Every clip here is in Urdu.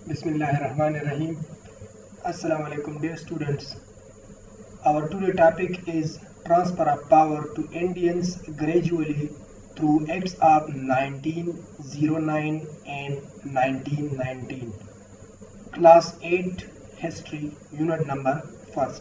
Bismillahirrahmanirrahim. Assalamu alaikum dear students. Our today topic is transfer of power to Indians gradually through acts of 1909 and 1919. Class 8 History Unit number 1.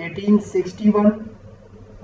1861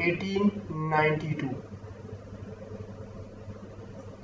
1892।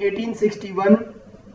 1861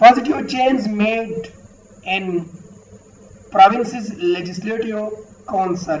Positive change made in provinces legislative council,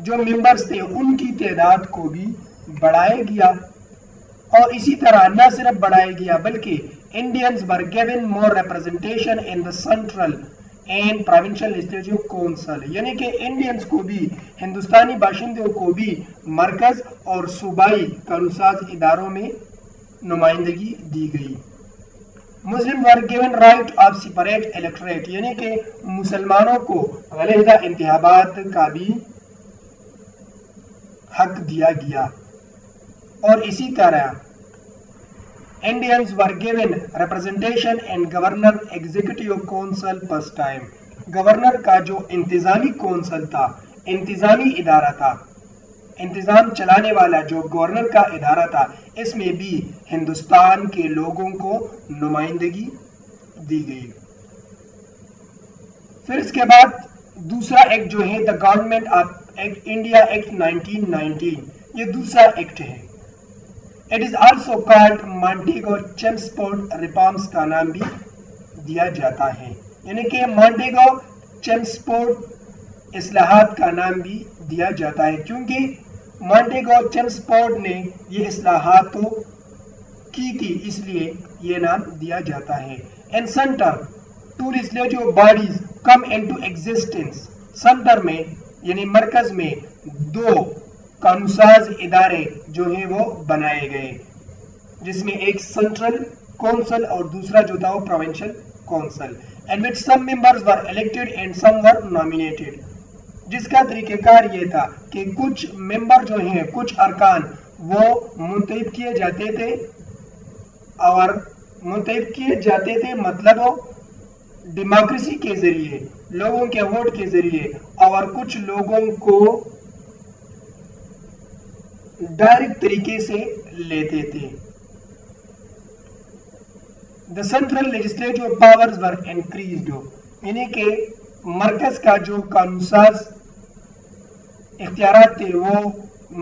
جو ممبرز تھے ان کی تعداد کو بھی بڑھایا گیا، اور اسی طرح نہ صرف بڑھایا گیا بلکہ Indians were given more representation in the central and provincial legislative council، یعنی کہ انڈینز کو بھی، ہندوستانی باشندوں کو بھی مرکز اور صوبائی قانون ساز اداروں میں نمائندگی دی گئی۔ مسلم were given right of separate electorate، یعنی کہ مسلمانوں کو علیحدہ انتخابات کا بھی حق دیا گیا، اور اسی طرح Indians were given representation in Governor Executive Council first time۔ Governor کا جو انتظامی کونسل تھا، انتظامی ادارہ تھا، انتظام چلانے والا جو گورنر کا ادارہ تھا، اس میں بھی ہندوستان کے لوگوں کو نمائندگی دی گئی۔ پھر اس کے بعد دوسرا ایکٹ جو ہے the government of India act 1919، یہ دوسرا ایکٹ ہے۔ It is also called Montagu Chelmsford reforms کا نام بھی دیا جاتا ہے، یعنی کہ مانٹیگو چیمسفورڈ اصلاحات کا نام بھی دیا جاتا ہے، کیونکہ مانٹیگو چیمسفورڈ نے یہ اصلاحات تو کی تھی، اس لیے یہ نام دیا جاتا ہے۔ In centre two legislative bodies come into existence, centre میں یعنی مرکز میں دو قانون ساز ادارے جو ہیں وہ بنائے گئے، جس میں ایک سینٹرل کونسل اور دوسرا جو تھا وہ provincial council, and which some members were elected and some were nominated، جس کا طریقہ کار یہ تھا کہ کچھ ممبر جو ہیں، کچھ ارکان وہ منتخب کیے جاتے تھے، اور منتخب کیے جاتے تھے مطلب ڈیموکریسی کے ذریعے، لوگوں کے ووٹ کے ذریعے، اور کچھ لوگوں کو ڈائریکٹ طریقے سے لیتے تھے۔ The central legislative powers were increased، یعنی کہ مرکز کا جو قانون ساز اختیارات تھے وہ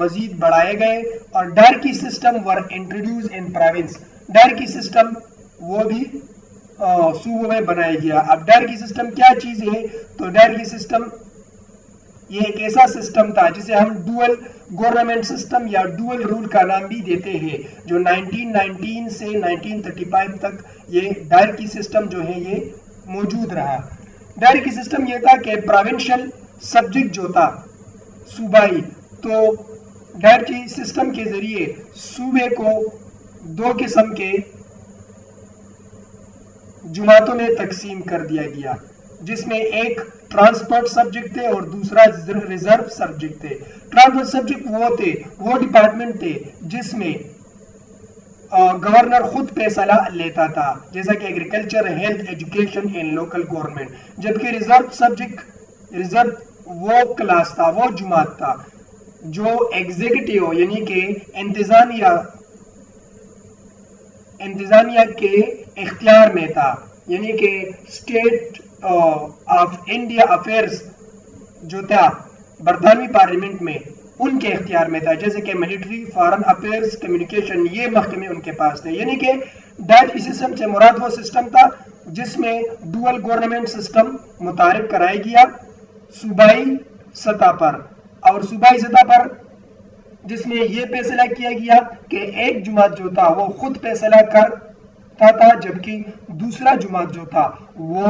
مزید بڑھائے گئے، اور dyarchy system were introduced in province، dyarchy system وہ بھی صوبوں میں بنایا گیا۔ اب ڈائرکی سسٹم کیا چیز ہے؟ تو ڈائرکی سسٹم یہ ایک ایسا سسٹم تھا جسے ہم ڈوئل گورنمنٹ سسٹم یا ڈوئل رول کا نام بھی دیتے ہیں، جو 1919 سے 1935 تک یہ ڈائرکی سسٹم جو ہے یہ موجود رہا۔ ڈائرکی سسٹم یہ تھا کہ پروونشل سبجیکٹ جو تھا صوبائی، تو ڈائرکی سسٹم کے ذریعے صوبے کو دو قسم کے جماعتوں میں تقسیم کر دیا گیا، جس میں ایک ٹرانسپورٹ سبجیکٹ تھے اور دوسرا ریزرو سبجیکٹ تھے۔ ٹرانسپورٹ سبجیکٹ وہ تھے، وہ ڈپارٹمنٹ تھے جس میں گورنر خود فیصلہ لیتا تھا، جیسا کہ agriculture, health, education and local government, جبکہ ریزرو سبجیکٹ، ریزرو وہ کلاس تھا، وہ جماعت تھا جو ایگزیکٹو یعنی کہ انتظامیہ کے اختیار میں تھا، یعنی کہ اسٹیٹ آف انڈیا افیئرز جو تھا برطانوی پارلیمنٹ میں ان کے اختیار میں تھا، جیسے کہ ملٹری، فارن افیئرز، کمیونیکیشن، یہ محکمے ان کے پاس تھے۔ یعنی کہ ڈائرکی سسٹم سے مراد وہ سسٹم تھا جس میں ڈوئل گورنمنٹ سسٹم متعارف کرایا گیا صوبائی سطح پر، اور صوبائی سطح پر جس میں یہ فیصلہ کیا گیا کہ ایک جماعت جو تھا وہ خود فیصلہ کرتا تھا، جبکہ دوسرا جماعت جو تھا وہ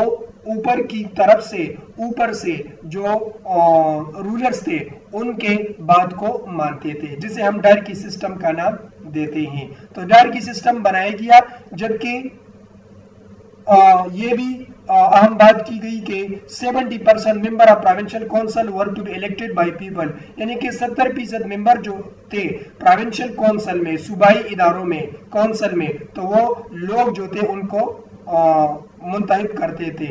اوپر کی طرف سے، اوپر سے جو رولرز تھے ان کے بات کو مانتے تھے، جسے ہم ڈائرکی سسٹم کا نام دیتے ہیں۔ تو ڈائرکی سسٹم بنایا گیا، جبکہ یہ بھی اہم بات کی گئی کہ 70% member of provincial council were to be elected by people, یعنی کہ 70% ممبر جو تھے پروونشل کونسل میں، صوبائی اداروں میں، کونسل میں، تو وہ لوگ جو تھے ان کو منتخب کرتے تھے۔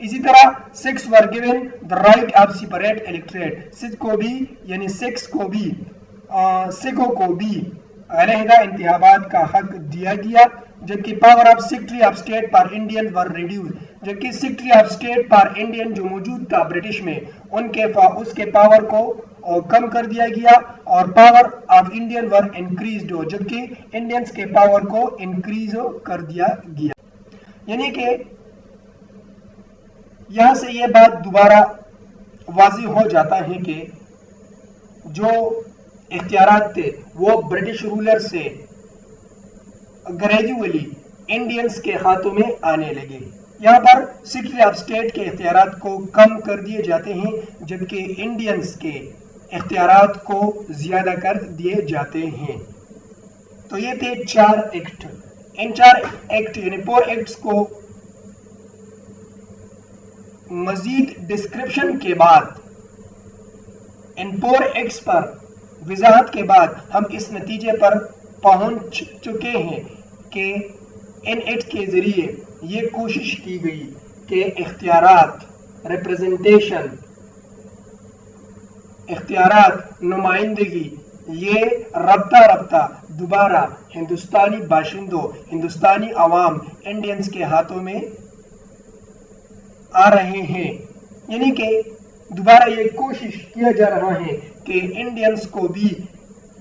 اسی طرح Sikhs were given the right of separate electorate, Sikh کو بھی یعنی سکس کو بھی، سکھوں کو بھی علیحدہ انتخابات کا حق دیا گیا، جبکہ power of secretary of state for Indian were reduced, جبکہ secretary of state for Indian جو موجود تھا برٹش میں، اس کے پاور کو کم کر دیا گیا، اور power of Indian were increased, جبکہ انڈینز کے پاور کو انکریز کر دیا گیا۔ یعنی کہ یہاں سے یہ بات دوبارہ واضح ہو جاتا ہے کہ جو اختیارات تھے وہ برٹش رولر سے گریجولی انڈینز کے ہاتھوں میں آنے لگے. یہاں پر سیکرٹری آف اسٹیٹ کے اختیارات کو کم کر دیے جاتے ہیں جبکہ انڈینز کے اختیارات کو زیادہ کر دیے جاتے ہیں. تو یہ تھے 4 ایکٹ. ان 4 ایکٹ یعنی 4 ایکٹس کو مزید ڈسکرپشن کے بعد، ان 4 ایکٹس پر وضاحت کے بعد ہم اس نتیجے پر پہنچ چکے ہیں کہ ان ایکٹ کے ذریعے یہ کوشش کی گئی کہ اختیارات، ریپریزنٹیشن، اختیارات، نمائندگی، یہ رابطہ دوبارہ ہندوستانی باشندوں، ہندوستانی عوام، انڈینز کے ہاتھوں میں آ رہے ہیں. یعنی کہ دوبارہ یہ کوشش کیا جا رہا ہے کہ انڈینز کو بھی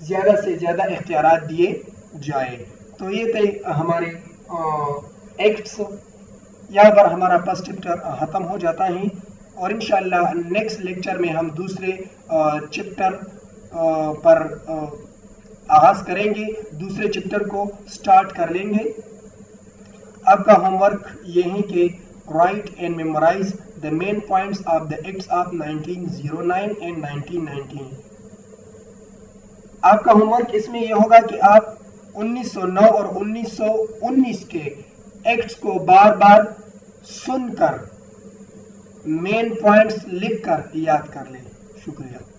زیادہ سے زیادہ اختیارات دیے جائے. تو یہ تھے ہمارے ایکٹس. یہاں پر ہمارا فرسٹ چیپٹر ختم ہو جاتا ہے اور انشاءاللہ نیکسٹ لیکچر میں ہم دوسرے چیپٹر پر آغاز کریں گے، دوسرے چیپٹر کو سٹارٹ کر لیں گے. آپ کا ہوم ورک یہ ہے کہ write and memorize the main points of the acts of 1909 and 1919. آپ کا ہوم ورک اس میں یہ ہوگا کہ آپ 1909 اور 1919 کے ایکٹس کو بار بار سن کر مین پوائنٹس لکھ کر یاد کر لیں. شکریہ.